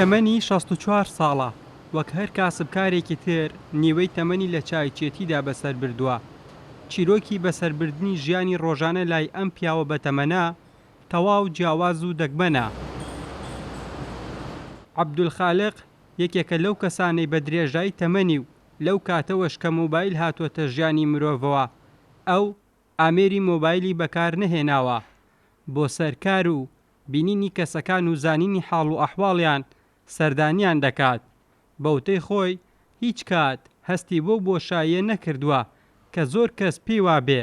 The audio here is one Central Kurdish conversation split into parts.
تەمەنی 64 ساڵە، وەک هەر کاسبکارێکی تر نیوەی تەمەنی لە چاویچێتیدا بەسەر بردووە. چیرۆکی بەسەربردنی ژیانی ڕۆژانە لای ئەم پیاوە بەتەمەنە تەواو جیاواز و دەگمەنە. عەبدولخالق یەکێکە لەو کەسانەی بە درێژایی تەمەنی و لەو کاتەوەش کە مۆبایل هاتووەتە ژیانی مرۆڤەوە ئەو ئامێری مۆبایلی بەکار نەهێناوە بۆ سەرکار و بینینی کەسەکان و زانینی حاڵ و ئەحواڵیان سەردانیان دەکات. بەوتەی خۆی هیچ کات هەستی بۆ بۆشاییە نەکردووە کە زۆر کەس پێی وابێ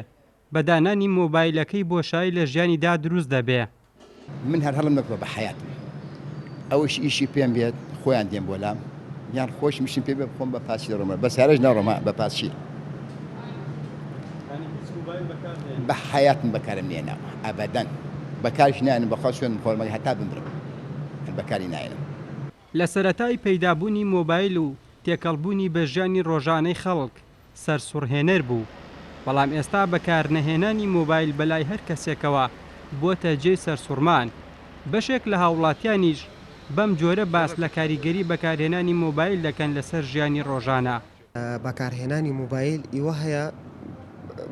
بەدانانی مۆبایلەکەی بۆشایی لە ژیانیدا دروست دەبێ. من هەر هەڵم نەکوە بە حەیاتم ئەوش ئیشی پێم بێت خۆیان دێم بۆ لام یان خۆش میشم پێ بێ بخۆم بە پاسی ڕۆمە بەس هەرش ناڕۆمە بە پاسشی بە حەیاتم بەکارم نێناوە ئەبەدەن بەکارش نایەنم بەخوا شوێن خۆرمەی هەتا بمرم بەکاری نایەنم. لە سەرەتای پەیدابوونی مۆبایل و تێکەڵبوونی بە ژیانی ڕۆژانەی خەڵک سەرسوڕهێنەر بوو، بەڵام ئێستا بەکارنەهێنانی مۆبایل بەلای هەر کەسێکەوە بۆتە جێی سەرسوڕمان. بەشێک لە هاوڵاتیانیش بەم جۆرە باس لە کاریگەری بەکارهێنانی مۆبایل دەکەن لەسەر ژیانی ڕۆژانە. بەکارهێنانی مۆبایل ئیوە هەیە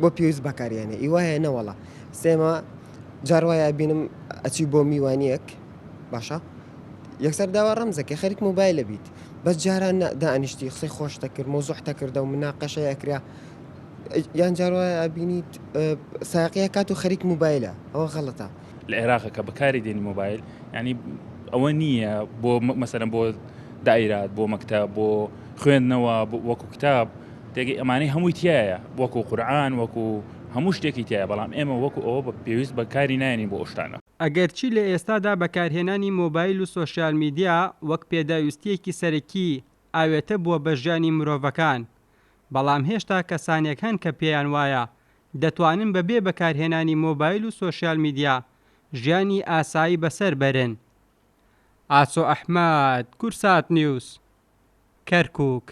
بۆ پێویست بەکارێنێ ئیوە هەیە نەوەڵە سێمە جاروایە بینم ئەچی بۆ میوانیەک باشە یەکسەر داوا ڕەمزەکە خەریک مۆبایلە بیت بەس جاران دانیشتی قسەی خۆش دەکرد مۆزوح دەکردە و مناقەشەیەکرا یان جاروایە بینیت ساقیە کات و خەریک مۆبایلە ئەوە غەڵەتە. لە عێراقە کە بەکاری دێنی مۆبایل ینی ئەوە نییە بۆ مەسەرەن بۆ دائیرات بۆ مەکتەب بۆ خوێندنەوە وەکو کتاب تێگەی ئەمانەی هەمووی تایە وەکو قورئان وەکو هەموو شتێکی تایە بەڵام ئێمە وەکو ئەوە بە پێویست بەکاری نایەنی بۆ ئەوشتانە. ئەگەرچی لە ئێستادا بەکارهێنانی مۆبایل و سۆشیال میدیا وەک پێداویستیەکی سەرەکی ئاوێتە بووە بە ژیانی مرۆڤەکان، بەڵام هێشتا کەسانێک هەن کە پێیان وایە دەتوانن بەبێ بەکارهێنانی مۆبایل و سۆشیال میدیا ژیانی ئاسایی بەسەر بەرن. ئاسۆ ئەحمەد، کورسات نیوز، کەرکووک.